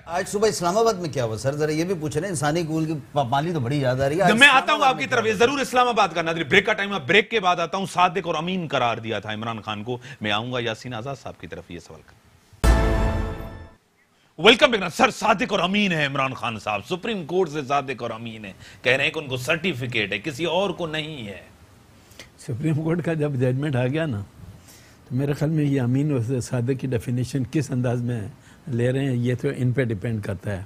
آج صبح اسلام آباد میں کیا ہوا سر, ذرا یہ بھی پوچھ رہے ہیں, انسانی حقوق کی پامالی تو بڑی یاد آ رہی ہے. میں آتا ہوں آپ کی طرف, ضرور اسلام آباد کا. ناظرین بریک کا ٹائم ہے, بریک کے بعد آتا ہوں. صادق اور امین قرار دیا تھا عمران خان کو. میں آؤں گا یاسین آزاد صاحب کی طرف یہ سوال کر. Welcome back. سر صادق اور امین ہے عمران خان صاحب, سپریم کورٹ سے صادق اور امین ہے, کہہ رہے ہیں کہ ان کو سرٹیفکیٹ ہے, کسی اور کو نہیں ہے. سپریم کورٹ کا جب ججمنٹ آ گیا نا, تو میرے خیال میں یہ امین اور صادق کی ڈیفینیشن کس انداز میں لے رہے ہیں یہ تو ان پہ ڈیپینڈ کرتا ہے.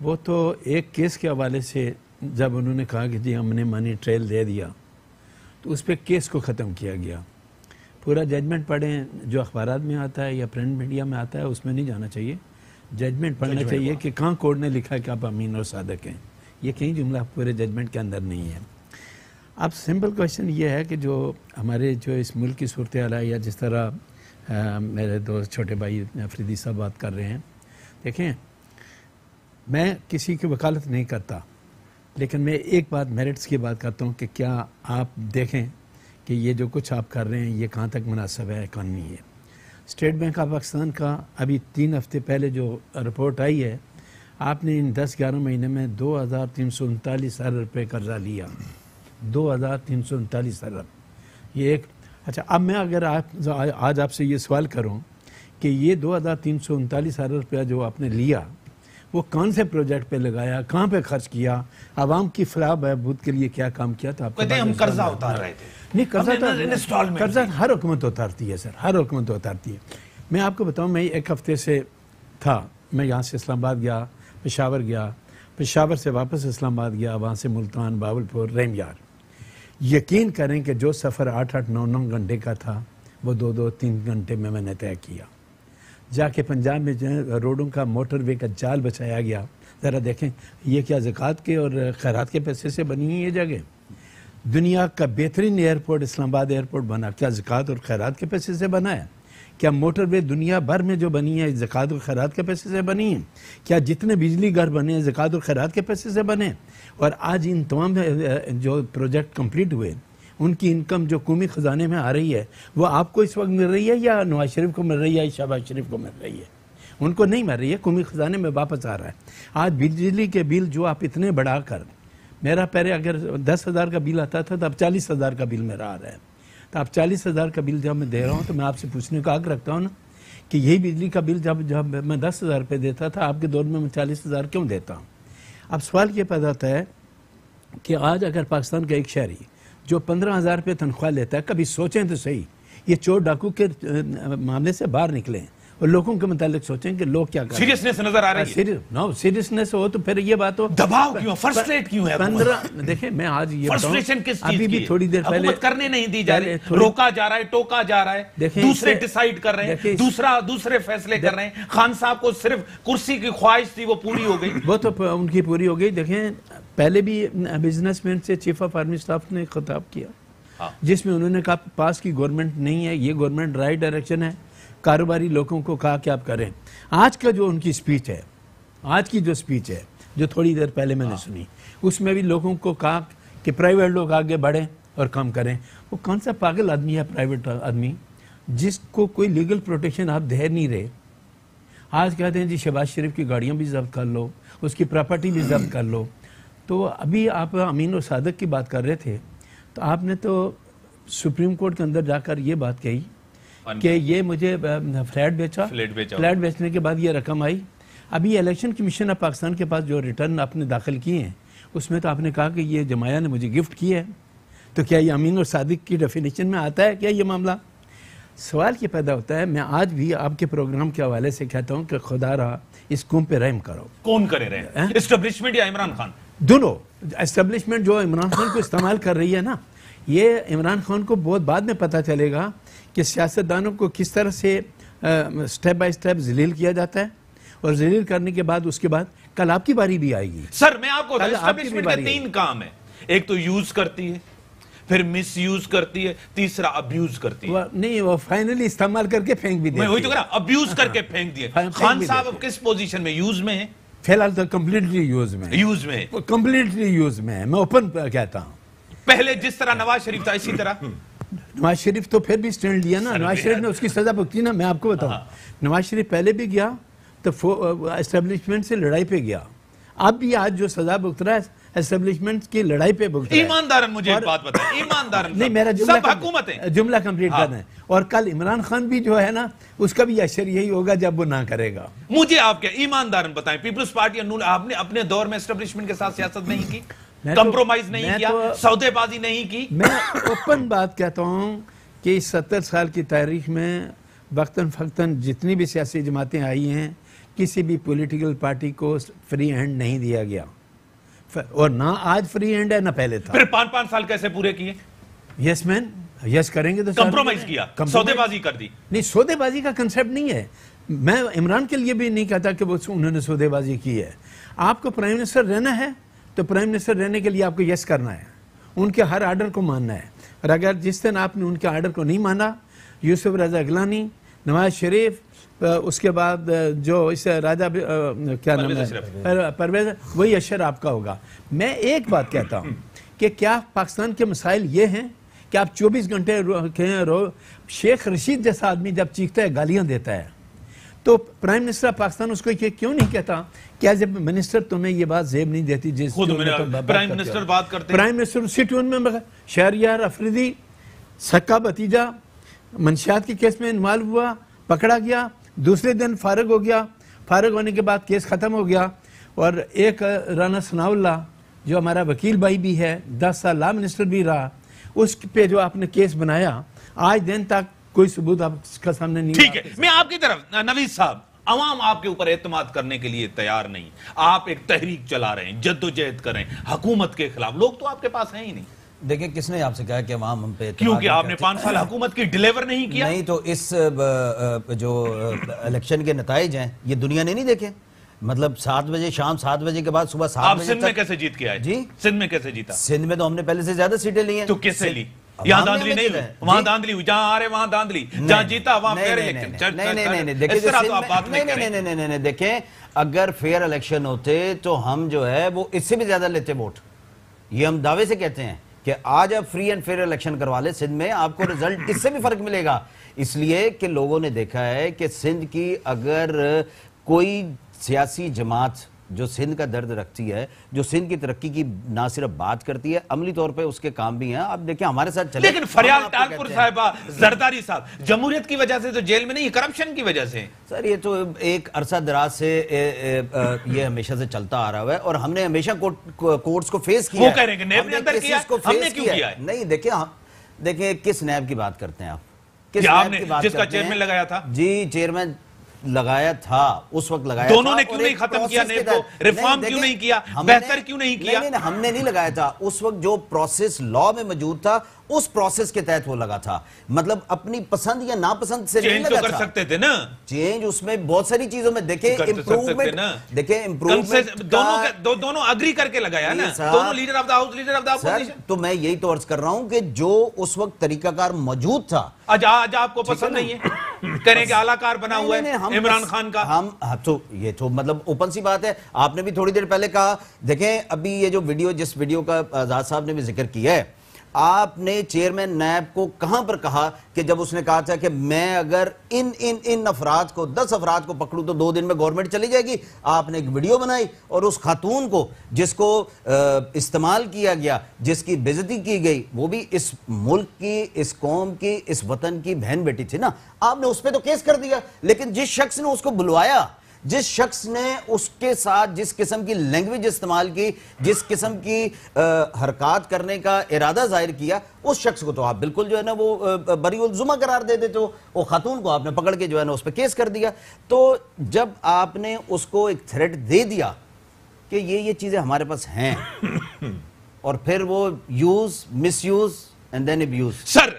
وہ تو ایک کیس کے حوالے سے جب انہوں نے کہا کہ جی ہم نے منی ٹریل دے دیا, تو اس پہ کیس کو ختم کیا گیا. پورا ججمنٹ پڑھیں, جو اخبارات میں آتا ہے یا پرنٹ میڈیا میں آتا ہے اس میں نہیں جانا چاہیے. ججمنٹ پڑھنا چاہیے کہ کہاں کورٹ نے لکھا ہے کہ آپ امین اور صادق ہیں. یہ کہیں جملہ پورے ججمنٹ کے اندر نہیں ہے. اب سمپل کویشچن یہ ہے کہ جو ہمارے جو اس ملک کی صورتحال ہے, یا جس طرح میرے دوست چھوٹے بھائی افریدی صاحب بات کر رہے ہیں, دیکھیں میں کسی کی وکالت نہیں کرتا, لیکن میں ایک بات میرٹس کی بات کرتا ہوں کہ کیا آپ دیکھیں کہ یہ جو کچھ آپ کر رہے ہیں یہ کہاں تک مناسب ہے, اکانومی ہے. اسٹیٹ بینک آف پاکستان کا ابھی 3 ہفتے پہلے جو رپورٹ آئی ہے, آپ نے ان 10-11 مہینے میں 2339 ارب روپے قرضہ لیا. 2339 ارب. یہ ایک اچھا, اب میں اگر آج آپ سے یہ سوال کروں کہ یہ 2339 ارب روپیہ جو آپ نے لیا وہ کون سے پروجیکٹ پہ لگایا, کہاں پہ خرچ کیا, عوام کی فلاح بہبود کے لیے کیا کام کیا, تو آپ کہتے ہیں ہم قرضہ اتار رہے تھے. نہیں, قرضہ ہر حکومت اتارتی ہے سر, ہر حکومت اتارتی ہے. میں آپ کو بتاؤں, میں ایک ہفتے سے تھا, میں یہاں سے اسلام آباد گیا, پشاور گیا, پشاور سے واپس اسلام آباد گیا, وہاں سے ملتان, باولپور, رحم یار. یقین کریں کہ جو سفر 8-9 گھنٹے کا تھا وہ 2-3 گھنٹے میں نے طے کیا. جا کے پنجاب میں روڈوں کا موٹر وے کا جال بچایا گیا. ذرا دیکھیں یہ کیا زکوٰۃ کے اور خیرات کے پیسے سے بنی ہوئی یہ جگہ. دنیا کا بہترین ایئرپورٹ اسلام آباد ایئرپورٹ بنا, کیا زکوٰۃ اور خیرات کے پیسے سے بنا ہے؟ کیا موٹر وے دنیا بھر میں جو بنی ہے زکوٰۃ اور خیرات کے پیسے سے بنی ہیں؟ کیا جتنے بجلی گھر بنے ہیں زکوٰۃ اور خیرات کے پیسے سے بنے؟ اور آج ان تمام جو پروجیکٹ کمپلیٹ ہوئے ان کی انکم جو قومی خزانے میں آ رہی ہے وہ آپ کو اس وقت مل رہی ہے یا نواز شریف کو مل رہی ہے یا شہباز شریف کو مل رہی ہے؟ ان کو نہیں مل رہی ہے, قومی خزانے میں واپس آ رہا ہے. آج بجلی کے بل جو آپ اتنے بڑھا کر, میرا پہلے اگر 10,000 کا بل آتا تھا تو اب 40,000 کا بل میرا آ رہا ہے. تو اب 40,000 کا بل جب میں دے رہا ہوں تو میں آپ سے پوچھنے کا حق رکھتا ہوں نا کہ یہی بجلی کا بل جب میں 10,000 روپے دیتا تھا, آپ کے دور میں 40,000 کیوں دیتا ہوں؟ اب سوال یہ پیدا ہوتا ہے کہ آج اگر پاکستان کا ایک شہری جو 15,000 روپے تنخواہ لیتا ہے, کبھی سوچیں تو صحیح, یہ چور ڈاکو کے معاملے سے باہر نکلیں اور لوگوں کے متعلق سوچیں کہ لوگ کیا کریں. سیریسنس نظر آ رہی ہے. نو سیریسنس ہو تو پھر یہ بات ہو, دباؤ کیوں, فرسٹریٹ کیوں ہے؟ 15 دیکھیں میں آج یہ فرسٹریشن کس چیز ابھی بھی تھوڑی دیر پہلے حکومت کرنے نہیں دی جا رہی, روکا جا رہا ہے, ٹوکا جا رہا ہے, دوسرے ڈیسائیڈ کر رہے ہیں, دوسرے فیصلے کر رہے ہیں. خان صاحب کو صرف کرسی کی خواہش تھی, وہ پوری ہو گئی. وہ تو ان کی پوری ہو گئی. دیکھیں پہلے بھی بزنس مین سے چیف آف آرمی اسٹاف نے خطاب کیا جس میں انہوں نے کہا پاس کی گورنمنٹ نہیں ہے, یہ گورنمنٹ رائٹ ڈائریکشن ہے. کاروباری لوگوں کو کہا کہ آپ کریں. آج کا جو ان کی سپیچ ہے, آج کی جو سپیچ ہے جو تھوڑی دیر پہلے میں نے سنی, اس میں بھی لوگوں کو کہا کہ پرائیویٹ لوگ آگے بڑھیں اور کام کریں. وہ کون سا پاگل آدمی ہے پرائیویٹ آدمی جس کو کوئی لیگل پروٹیکشن آپ دے نہیں رہے؟ آج کہتے ہیں جی شہباز شریف کی گاڑیاں بھی ضبط کر لو, اس کی پراپرٹی بھی ضبط کر لو. تو ابھی آپ امین اور صادق کی بات کر رہے تھے, تو آپ نے تو سپریم کورٹ کے اندر جا کر یہ بات کہی کہ یہ مجھے فلیٹ بیچا, فلیٹ بیچنے کے بعد یہ رقم آئی. ابھی الیکشن کمیشن آف پاکستان کے پاس جو ریٹرن آپ نے داخل کیے ہیں اس میں تو آپ نے کہا کہ یہ جماعیہ نے مجھے گفٹ کی ہے. تو کیا یہ امین اور صادق کی ڈیفینیشن میں آتا ہے کیا یہ معاملہ؟ سوال یہ پیدا ہوتا ہے. میں آج بھی آپ کے پروگرام کے حوالے سے کہتا ہوں کہ خدا رہا اس قوم پہ رحم کرو. کون کرے رہے, اسٹیبلشمنٹ یا عمران خان؟ دونوں. اسٹیبلشمنٹ جو عمران خان کو استعمال کر رہی ہے نا, یہ عمران خان کو بہت بعد میں پتہ چلے گا کہ سیاستدانوں کو کس طرح سے سٹیپ بائی سٹیپ ذلیل کیا جاتا ہے, اور ذلیل کرنے کے بعد اس کے بعد کل آپ کی باری بھی آئے گی. سر میں آپ کو اسٹیبلشمنٹ کے 3 کام ہیں. ایک تو یوز کرتی ہے, پھر مس یوز کرتی ہے, تیسرا ابیوز کرتی ہے. نہیں, وہ فائنلی استعمال کر کے پھینک بھی دیتی ہے. میں وہی تو کہہ رہا, ابیوز کر کے پھینک دیے. خان صاحب اب کس پوزیشن میں, یوز میں ہیں فی الحال تو کمپلیٹلی یوز میں کمپلیٹلی یوز میں ہے، میں اوپن کہتا ہوں. پہلے جس طرح نواز شریف تھا اسی طرح نواز شریف تو پھر بھی سٹینڈ لیا نا. نواز شریف نے اس کی سزا بھگتی نا. میں آپ کو بتاؤں نواز شریف پہلے بھی گیا تو اسٹیبلشمنٹ سے لڑائی پہ گیا. اب بھی آج جو سزا بھگت رہا ہے اسٹیبلشمنٹ کی لڑائی پہ بھگت رہا ہے. ایماندارن مجھے ایک بات بتائیں، ایماندارن نہیں میرا سب حکومتیں جملہ کمپلیٹ کرنا ہے. اور کل عمران خان بھی جو ہے نا اس کا بھی اشر یہی ہوگا جب وہ نہ کرے گا. مجھے آپ کیا ایماندارن بتائیں، پیپلز پارٹی آپ نے اپنے دور میں اسٹیبلشمنٹ کے ساتھ سیاست نہیں کی، کمپرومائز نہیں کیا، سودے بازی نہیں کی. میں اوپن بات کہتا ہوں کہ اس 70 سال کی تاریخ میں وقتاً فقتاً جتنی بھی سیاسی جماعتیں آئی ہیں کسی بھی پولیٹیکل پارٹی کو فری ہینڈ نہیں دیا گیا، اور نہ آج فری ہینڈ ہے نہ پہلے تھا. پھر 5 سال کیسے پورے کیے؟ یس مین یس کریں گے تو کمپرومائز کیا، سودے بازی کر دی. نہیں سودے بازی کا کنسیپٹ نہیں ہے. میں عمران کے لیے بھی نہیں کہتا کہ انہوں نے سودے بازی کی ہے. آپ کو پرائم منسٹر رہنا ہے تو پرائم منسٹر رہنے کے لیے آپ کو یس کرنا ہے، ان کے ہر آرڈر کو ماننا ہے. اور اگر جس دن آپ نے ان کے آرڈر کو نہیں مانا، یوسف رضا گیلانی، نواز شریف، اس کے بعد جو اس راجہ کیا نام ہے پرویز، وہی اشر آپ کا ہوگا. میں ایک بات کہتا ہوں کہ کیا پاکستان کے مسائل یہ ہیں کہ آپ 24 گھنٹے شیخ رشید جیسا آدمی جب چیختا ہے گالیاں دیتا ہے تو پرائم منسٹر آف پاکستان اس کو یہ کیوں نہیں کہتا کہ ایز اے منسٹر تمہیں یہ بات زیب نہیں دیتی جس پرائم منسٹر بات کرتے ہیں. پرائم منسٹر اسی ٹون میں شہریار افریدی سکا بھتیجا منشیات کے کیس میں انوالو ہوا، پکڑا گیا، دوسرے دن فارغ ہو گیا. فارغ ہونے کے بعد کیس ختم ہو گیا. اور ایک رانا ثناء اللہ جو ہمارا وکیل بھائی بھی ہے، 10 سال لا منسٹر بھی رہا، اس پہ جو آپ نے کیس بنایا آج دن تک کوئی ثبوت آپ کا سامنے نہیں. ٹھیک ہے، میں آپ کی طرف نوید صاحب، عوام آپ کے اوپر اعتماد کرنے کے لیے تیار نہیں. آپ ایک تحریک چلا رہے ہیں، جدوجہد کر رہے ہیں حکومت کے خلاف. لوگ تو آپ کے پاس ہیں ہی نہیں. دیکھیں کس نے آپ سے کہا کہ عوام ہم پہ کیونکہ آپ نے 5 سال حکومت کی ڈیلیور نہیں کیا. نہیں تو اس جو الیکشن کے نتائج ہیں یہ دنیا نے نہیں دیکھے. مطلب 7 بجے شام 7 بجے کے بعد صبح 7 آپ بجے سندھ میں کیسے جیت کے آئے؟ جی سندھ میں کیسے جیتا؟ سندھ میں تو ہم نے پہلے سے زیادہ سیٹیں لی ہیں. تو کس سے لی؟ یہاں داندلی نہیں ہوئی، وہاں داندلی ہوئی، جہاں آ رہے وہاں داندلی، جہاں جیتا وہاں فیئر الیکشن. نہیں دیکھیں اگر فیئر الیکشن ہوتے تو ہم جو ہے وہ اس سے بھی زیادہ لیتے ووٹ. یہ ہم دعوے سے کہتے ہیں کہ آج آپ فری اینڈ فیئر الیکشن کروا لیں سندھ میں، آپ کو رزلٹ اس سے بھی فرق ملے گا. اس لیے کہ لوگوں نے دیکھا ہے کہ سندھ کی اگر کوئی سیاسی جماعت جو سندھ کا درد رکھتی ہے، جو سندھ کی ترقی کی نہ صرف بات کرتی ہے، عملی طور پہ اس کے کام بھی ہیں. آپ دیکھیں ہمارے ساتھ چلیں. لیکن فریال ٹالپور صاحبہ، زرداری صاحب جمہوریت کی وجہ سے تو جیل میں نہیں، کرپشن کی وجہ سے. سر یہ تو ایک عرصہ دراز سے یہ ہمیشہ سے چلتا آ رہا ہے اور ہم نے ہمیشہ کورٹس کو فیس کیا. وہ کہہ رہے ہیں کہ نیب نے اندر کیا، ہم نے کیوں کیا ہے؟ نہیں دیکھیں کس نیب کی بات کرتے ہیں آپ؟ کس نیب کی بات کرتے ہیں؟ جس کا چیئرمین لگایا تھا. جی چیئرمین لگایا تھا، اس وقت لگایا. دونوں نے کیوں نہیں ختم کیا نیب کو؟ ریفارم کیوں نہیں کیا؟ بہتر کیوں نہیں کیا؟ نہیں ہم نے نہیں لگایا تھا. اس وقت جو پروسیس لا میں موجود تھا اس پروسیس کے تحت وہ لگا تھا. مطلب اپنی پسند یا ناپسند سے نہیں لگا تھا. چینج تو کر سکتے تھے نا. چینج اس میں بہت ساری چیزوں میں دیکھیں امپروومنٹ دونوں اگری کر کے لگایا نا، دونوں leader of the house, leader of the opposition. تو میں یہی تو عرض کر رہا ہوں کہ جو اس وقت طریقہ کار موجود تھا آج آپ کو پسند نہیں ہے، کریں کہ اعلیٰ کار بنا ہوا ہے عمران خان کا. ہم تو یہ تو مطلب اوپن سی بات ہے. آپ نے بھی تھوڑی دیر پہلے کہا، دیکھیں ابھی یہ جو ویڈیو، جس ویڈیو کا آزاد صاحب نے بھی ذکر کیا ہے، آپ نے چیئرمین نیب کو کہاں پر کہا کہ جب اس نے کہا تھا کہ میں اگر ان افراد کو 10 افراد کو پکڑوں تو 2 دن میں گورنمنٹ چلی جائے گی. آپ نے ایک ویڈیو بنائی اور اس خاتون کو جس کو استعمال کیا گیا، جس کی بے عزتی کی گئی، وہ بھی اس ملک کی، اس قوم کی، اس وطن کی بہن بیٹی تھی نا. آپ نے اس پہ تو کیس کر دیا. لیکن جس شخص نے اس کو بلوایا، جس شخص نے اس کے ساتھ جس قسم کی لینگویج استعمال کی، جس قسم کی حرکات کرنے کا ارادہ ظاہر کیا، اس شخص کو تو آپ بالکل جو ہے نا وہ بری الزمہ قرار دے دیتے ہو. وہ خاتون کو آپ نے پکڑ کے جو ہے نا اس پہ کیس کر دیا. تو جب آپ نے اس کو ایک تھریٹ دے دیا کہ یہ چیزیں ہمارے پاس ہیں اور پھر وہ use, misuse and then abuse. Sir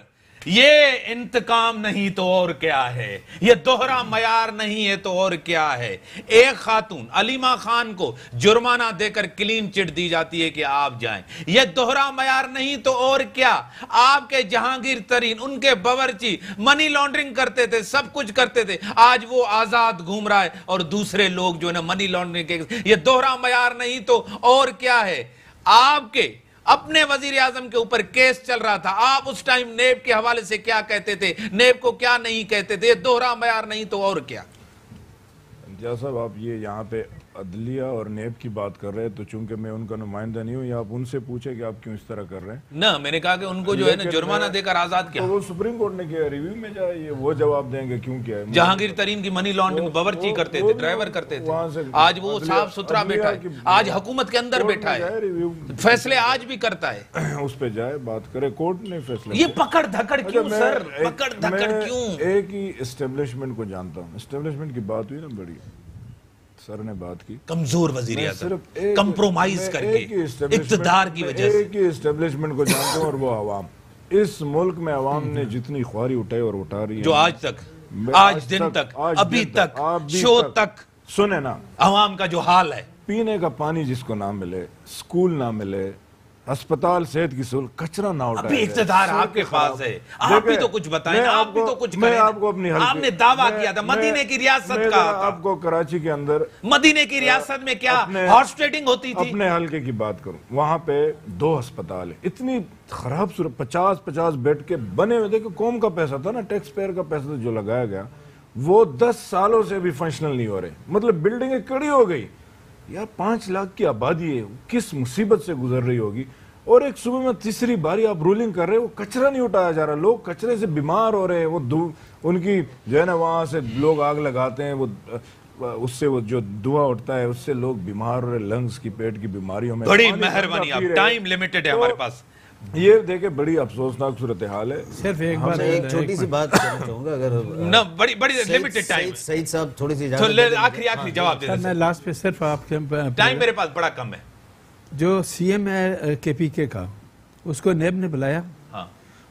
یہ انتقام نہیں تو اور کیا ہے، یہ دوہرا معیار نہیں ہے تو اور کیا ہے۔ ایک خاتون علیمہ خان کو جرمانہ دے کر کلین چٹ دی جاتی ہے کہ آپ جائیں، یہ دوہرا معیار نہیں تو اور کیا۔ آپ کے جہانگیر ترین، ان کے باورچی منی لانڈرنگ کرتے تھے، سب کچھ کرتے تھے، آج وہ آزاد گھوم رہا ہے اور دوسرے لوگ جو ہے نا منی لانڈرنگ کے، یہ دوہرا معیار نہیں تو اور کیا ہے۔ آپ کے اپنے وزیر اعظم کے اوپر کیس چل رہا تھا، آپ اس ٹائم نیب کے حوالے سے کیا کہتے تھے، نیب کو کیا نہیں کہتے تھے، یہ دوہرا معیار نہیں تو اور کیا۔ امتیاز صاحب، آپ یہ یہاں پہ عدلیہ اور نیب کی بات کر رہے ہیں، تو چونکہ میں ان کا نمائندہ نہیں ہوں، یا آپ ان سے پوچھیں کہ آپ کیوں اس طرح کر رہے ہیں؟ نہ، میں نے کہا کہ ان کو جو ہے نا جرمانہ دے کر آزاد کیا۔ تو وہ سپریم کورٹ نے کیا، ریویو میں جائے، یہ وہ جواب دیں گے کیوں کیا ہے۔ جہانگیر ترین کی منی لانڈرنگ باورچی کرتے تھے، ڈرائیور کرتے تھے، آج وہ صاف ستھرا بیٹھا ہے، آج حکومت کے اندر بیٹھا ہے، فیصلے آج بھی کرتا ہے۔ اس پہ جائے بات کرے، کورٹ نے فیصلہ۔ یہ پکڑ دھکڑ کیوں سر، پکڑ دھکڑ کیوں؟ ایک ہی اسٹیبلشمنٹ کو جانتا ہوں، اسٹیبلشمنٹ کی بات ہوئی نا، بڑی سر نے بات کی، کمزور وزیر اعظم کمپرومائز کر کے اقتدار کی وجہ سے۔ ایک ہی اسٹیبلشمنٹ کو جانتا ہوں، اور وہ عوام۔ اس ملک میں عوام نے جتنی خواری اٹھائی اور اٹھا رہی ہے، جو آج تک، آج دن تک، ابھی تک، شو تک، سنے نا، عوام کا جو حال ہے، پینے کا پانی جس کو نہ ملے، سکول نہ ملے، اسپتال، صحت کی سہولت، کچرا نہ اٹھایا ابھی اقتدار آپ کے پاس ہے، آپ بھی تو کچھ بتائیں، آپ بھی تو کچھ کریں۔ آپ نے دعویٰ کیا تھا مدینے کی ریاست کا، آپ کو کراچی کے اندر مدینے کی ریاست میں کیا ہارس ٹریڈنگ ہوتی تھی؟ اپنے حلقے کی بات کروں، وہاں پہ 2 ہسپتال ہیں، اتنی خراب صورت، 50 بیڈ کے بنے ہوئے، دیکھو قوم کا پیسہ تھا نا، ٹیکس پیئر کا پیسہ جو لگایا گیا، وہ 10 سالوں سے بھی فنکشنل نہیں ہو رہے، مطلب بلڈنگیں کڑی ہو گئی۔ یار 5 لاکھ کی آبادی ہے، کس مصیبت سے گزر رہی ہوگی۔ اور ایک صبح میں تیسری باری آپ رولنگ کر رہے ہیں، وہ کچرا نہیں اٹھایا جا رہا، لوگ کچرے سے بیمار ہو رہے ہیں، وہ ان کی جو ہے نا وہاں سے لوگ آگ لگاتے ہیں، وہ اس سے وہ جو دھواں اٹھتا ہے اس سے لوگ بیمار ہو رہے، لنگز کی، پیٹ کی بیماریوں میں۔ بڑی مہربانی، اب ٹائم لیمیٹڈ ہے ہمارے پاس۔ یہ دیکھیں بڑی افسوسناک صورتحال ہے۔ صرف ایک بار ایک چھوٹی سی بات کرنا چاہوں گا، اگر نہ بڑی لیمیٹڈ ٹائم، سعید صاحب تھوڑی سی اجازت دیں۔ آخری جواب دے سر، میں لاسٹ پہ صرف آپ کے ٹائم میرے پاس بڑا کم ہے۔ جو سی ایم ہے کے پی کے کا، اس کو نیب نے بلایا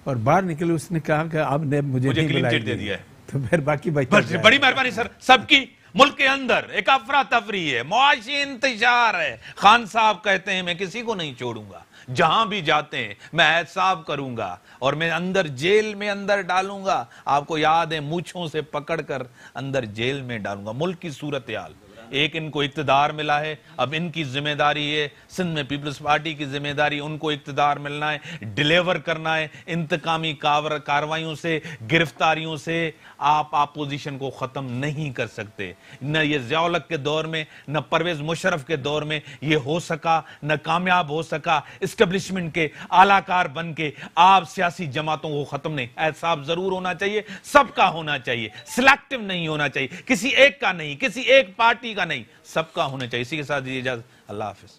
اور باہر نکل اس نے کہا کہ اب نیب مجھے نہیں کلین چٹ دے بلائے دیا گی، ہے۔ تو پھر باقی بچہ بڑی مہربانی سر، سب کی ملک کے اندر ایک افراتفری ہے، معاشی انتشار ہے۔ خان صاحب کہتے ہیں میں کسی کو نہیں چھوڑوں گا، جہاں بھی جاتے ہیں میں احتساب کروں گا اور میں اندر جیل میں اندر ڈالوں گا۔ آپ کو یاد ہے مونچھوں سے پکڑ کر اندر جیل میں ڈالوں گا۔ ملک کی صورتحال، ایک ان کو اقتدار ملا ہے، اب ان کی ذمہ داری ہے، سندھ میں پیپلز پارٹی کی ذمہ داری، ان کو اقتدار ملنا ہے، ڈیلیور کرنا ہے۔ انتقامی کارروائیوں سے، گرفتاریوں سے آپ اپوزیشن کو ختم نہیں کر سکتے۔ نہ یہ ضیاء الحق کے دور میں، نہ پرویز مشرف کے دور میں یہ ہو سکا، نہ کامیاب ہو سکا۔ اسٹیبلشمنٹ کے اعلیٰ کار بن کے آپ سیاسی جماعتوں کو ختم نہیں، احتساب ضرور ہونا چاہیے، سب کا ہونا چاہیے، سلیکٹو نہیں ہونا چاہیے، کسی ایک کا نہیں، کسی ایک پارٹی کا نہیں، سب کا ہونا چاہیے۔ اسی کے ساتھ اجازت، اللہ حافظ۔